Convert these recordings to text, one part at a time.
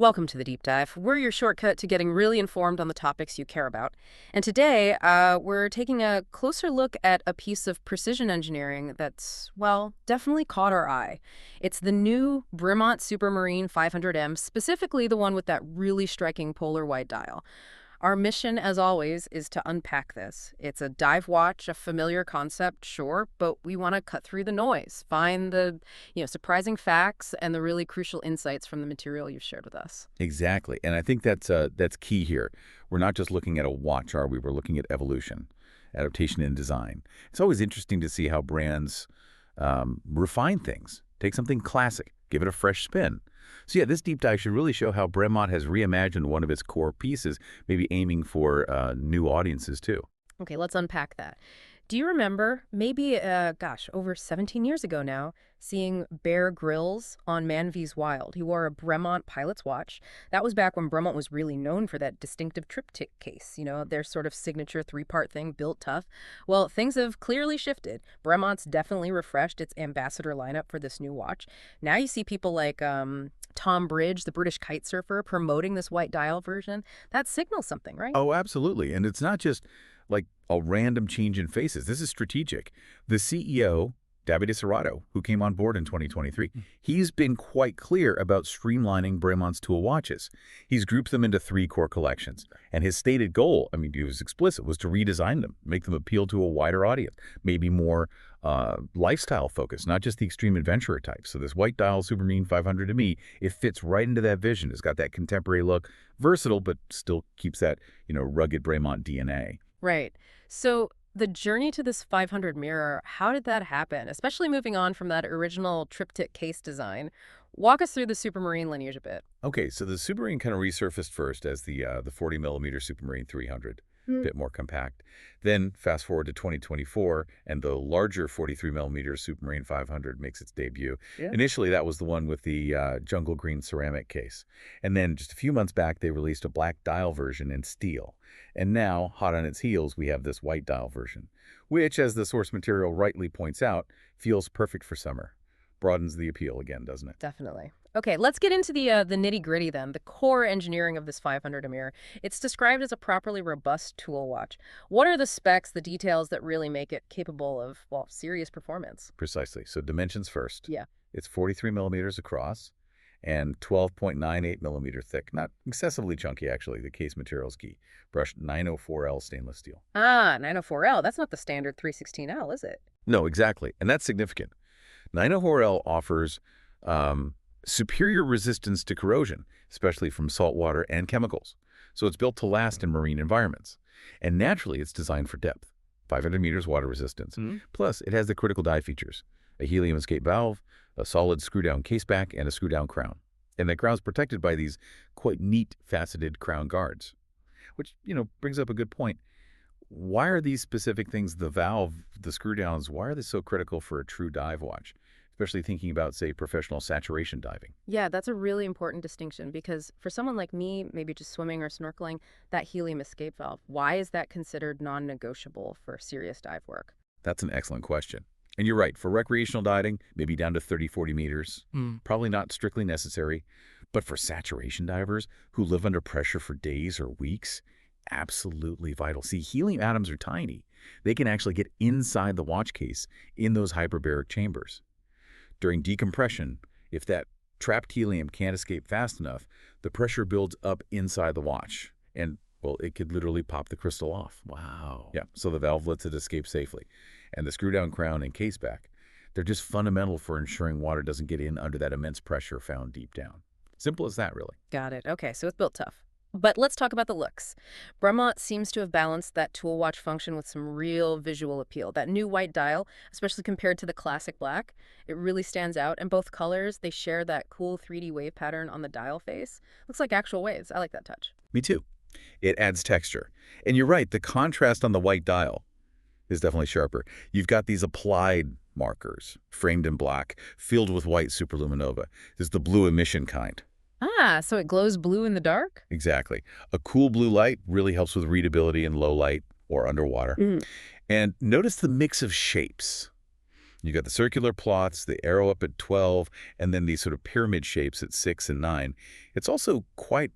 Welcome to the Deep Dive. We're your shortcut to getting really informed on the topics you care about. And today, we're taking a closer look at a piece of precision engineering that's, well, definitely caught our eye. It's the new Bremont Supermarine 500M, specifically the one with that really striking polar white dial. Our mission, as always, is to unpack this. It's a dive watch, a familiar concept, sure, but we want to cut through the noise, find the, surprising facts and the really crucial insights from the material you've shared with us. Exactly. And I think that's key here. We're not just looking at a watch, are we? We're looking at evolution, adaptation, and design. It's always interesting to see how brands refine things. Take something classic, give it a fresh spin. So yeah, this deep dive should really show how Bremont has reimagined one of its core pieces, maybe aiming for new audiences too. Okay, let's unpack that. Do you remember, maybe, over 17 years ago now, seeing Bear Grylls on Man vs. Wild? He wore a Bremont pilot's watch. That was back when Bremont was really known for that distinctive triptych case, their sort of signature three-part thing, built tough. Well, things have clearly shifted. Bremont's definitely refreshed its ambassador lineup for this new watch. Now you see people like Tom Bridge, the British kite surfer, promoting this white dial version. That signals something, right? Oh, absolutely. And it's not just like a random change in faces. This is strategic. The CEO, Davide Serrato, who came on board in 2023, he's been quite clear about streamlining Bremont's tool watches. He's grouped them into 3 core collections. And his stated goal, I mean, he was explicit, was to redesign them, make them appeal to a wider audience, maybe more lifestyle focused, not just the extreme adventurer type. So this white dial Supermarine 500 to me, it fits right into that vision. It's got that contemporary look, versatile, but still keeps that, rugged Bremont DNA. Right. So the journey to this 500 mirror, how did that happen? Especially moving on from that original triptych case design. Walk us through the Supermarine lineage a bit. Okay, so the Supermarine kind of resurfaced first as the 40mm Supermarine 300, a bit more compact. Then fast forward to 2024, and the larger 43mm Supermarine 500 makes its debut. Yeah. Initially, that was the one with the jungle green ceramic case. And then just a few months back, they released a black dial version in steel. And now, hot on its heels, we have this white dial version, which, as the source material rightly points out, feels perfect for summer. Broadens the appeal again, doesn't it? Definitely. Okay, let's get into the nitty-gritty then, the core engineering of this 500 mirror. It's described as a properly robust tool watch. What are the specs, the details that really make it capable of, well, serious performance? Precisely. So dimensions first. Yeah. It's 43mm across and 12.98mm thick. Not excessively chunky, actually. The case material's key. Brushed 904L stainless steel. Ah, 904L. That's not the standard 316L, is it? No, exactly. And that's significant. 904L offers superior resistance to corrosion, especially from salt water and chemicals. So it's built to last in marine environments. And naturally, it's designed for depth. 500 meters water resistance. Plus, it has the critical dive features. A helium escape valve, a solid screw-down caseback, and a screw-down crown. And the crown's protected by these quite neat faceted crown guards. Which, brings up a good point. Why are these specific things, the valve, the screw-downs, why are they so critical for a true dive watch? Especially thinking about, say, professional saturation diving. Yeah, that's a really important distinction because for someone like me, maybe just swimming or snorkeling, that helium escape valve, why is that considered non-negotiable for serious dive work? That's an excellent question. And you're right, for recreational diving, maybe down to 30, 40 meters, probably not strictly necessary. But for saturation divers who live under pressure for days or weeks, absolutely vital. See, helium atoms are tiny. They can actually get inside the watch case in those hyperbaric chambers. During decompression, if that trapped helium can't escape fast enough, the pressure builds up inside the watch. And, well, it could literally pop the crystal off. Wow. Yeah, so the valve lets it escape safely. And the screw-down crown and caseback, they're just fundamental for ensuring water doesn't get in under that immense pressure found deep down. Simple as that, really. Got it. Okay, so it's built tough. But let's talk about the looks. Bremont seems to have balanced that tool watch function with some real visual appeal. That new white dial, especially compared to the classic black, it really stands out. And both colors, they share that cool 3D wave pattern on the dial face. Looks like actual waves. I like that touch. Me too. It adds texture. And you're right, the contrast on the white dial is definitely sharper. You've got these applied markers, framed in black, filled with white superluminova. This is the blue emission kind. Ah, so it glows blue in the dark? Exactly. A cool blue light really helps with readability in low light or underwater. And notice the mix of shapes. You got the circular plots, the arrow up at 12, and then these sort of pyramid shapes at 6 and 9. It's also quite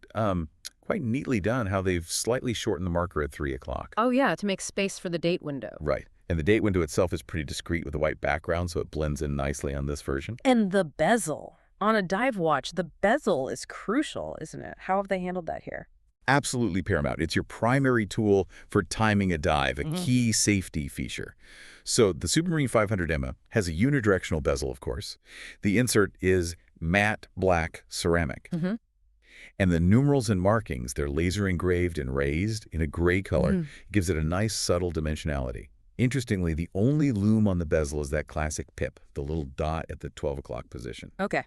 neatly done how they've slightly shortened the marker at 3 o'clock. Oh, yeah, to make space for the date window. Right. And the date window itself is pretty discreet with a white background, so it blends in nicely on this version. And the bezel. On a dive watch, the bezel is crucial, isn't it? How have they handled that here? Absolutely paramount. It's your primary tool for timing a dive, a key safety feature. So the Supermarine 500 Emma has a unidirectional bezel, of course. The insert is matte black ceramic. And the numerals and markings, they're laser engraved and raised in a gray color, gives it a nice subtle dimensionality. Interestingly, the only lume on the bezel is that classic pip, the little dot at the 12 o'clock position. Okay.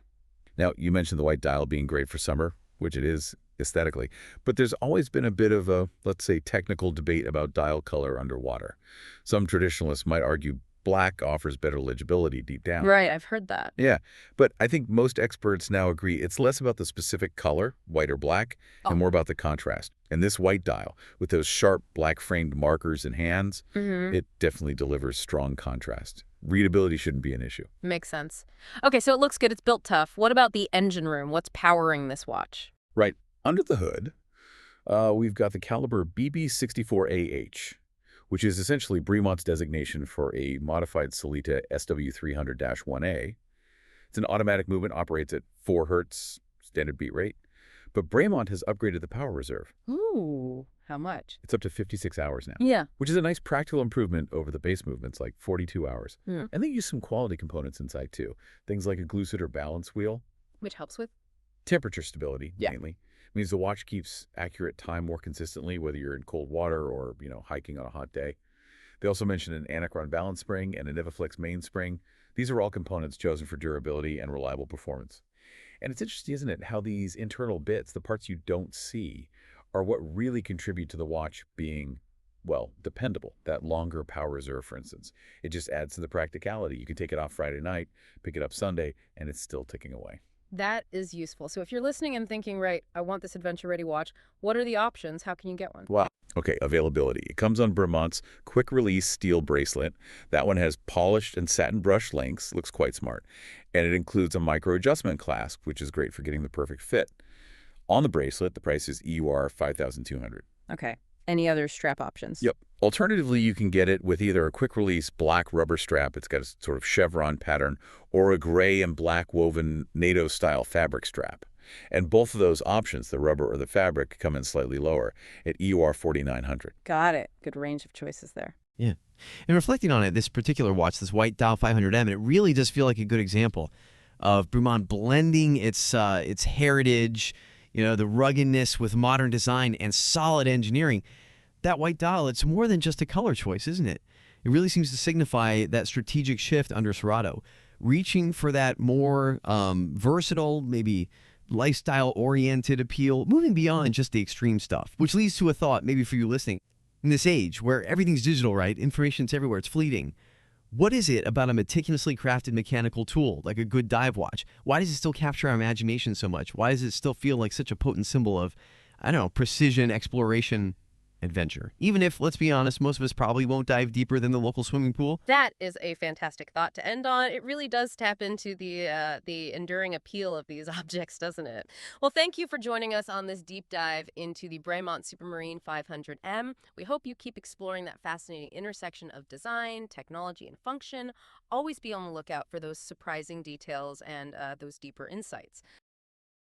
Now, you mentioned the white dial being great for summer, which it is aesthetically, but there's always been a bit of a, let's say, technical debate about dial color underwater. Some traditionalists might argue black offers better legibility deep down. Right, I've heard that. Yeah, but I think most experts now agree it's less about the specific color, white or black, and more about the contrast. And this white dial, with those sharp black-framed markers and hands, it definitely delivers strong contrast. Readability shouldn't be an issue. Makes sense. Okay, so it looks good. It's built tough. What about the engine room? What's powering this watch? Right. Under the hood, we've got the caliber BB64AH, which is essentially Bremont's designation for a modified Sellita SW300-1A. It's an automatic movement, operates at 4 hertz standard beat rate. But Bremont has upgraded the power reserve. Ooh, how much? It's up to 56 hours now. Yeah. Which is a nice practical improvement over the base movements, like 42 hours. And they use some quality components inside, too. Things like a glucider balance wheel. Which helps with? Temperature stability, mainly. Means the watch keeps accurate time more consistently, whether you're in cold water or, hiking on a hot day. They also mentioned an Anacron balance spring and a Nivaflex mainspring. These are all components chosen for durability and reliable performance. And it's interesting, isn't it, how these internal bits, the parts you don't see, are what really contribute to the watch being, well, dependable. That longer power reserve, for instance. It just adds to the practicality. You can take it off Friday night, pick it up Sunday, and it's still ticking away. That is useful. So if you're listening and thinking, right, I want this adventure-ready watch, what are the options? How can you get one? Wow. Okay, availability. It comes on Bremont's quick-release steel bracelet. That one has polished and satin brush links. Looks quite smart. And it includes a micro-adjustment clasp, which is great for getting the perfect fit. On the bracelet, the price is EUR 5,200. Okay. Any other strap options? Yep. Alternatively, you can get it with either a quick-release black rubber strap, it's got a sort of chevron pattern, or a gray and black woven NATO-style fabric strap. And both of those options, the rubber or the fabric, come in slightly lower at EUR 4,900. Got it. Good range of choices there. Yeah. And reflecting on it, this particular watch, this white dial 500M, and it really does feel like a good example of Bremont blending its heritage, the ruggedness with modern design and solid engineering. That white dial, it's more than just a color choice, isn't it? It really seems to signify that strategic shift under Serato, reaching for that more versatile, maybe lifestyle-oriented appeal, moving beyond just the extreme stuff, which leads to a thought, maybe for you listening. In this age where everything's digital, right? Information's everywhere. It's fleeting. What is it about a meticulously crafted mechanical tool, like a good dive watch? Why does it still capture our imagination so much? Why does it still feel like such a potent symbol of, precision, exploration, adventure? Even if, let's be honest, most of us probably won't dive deeper than the local swimming pool. That is a fantastic thought to end on. It really does tap into the enduring appeal of these objects, doesn't it? Well, thank you for joining us on this deep dive into the Bremont Supermarine 500M. We hope you keep exploring that fascinating intersection of design, technology, and function. Always be on the lookout for those surprising details and those deeper insights.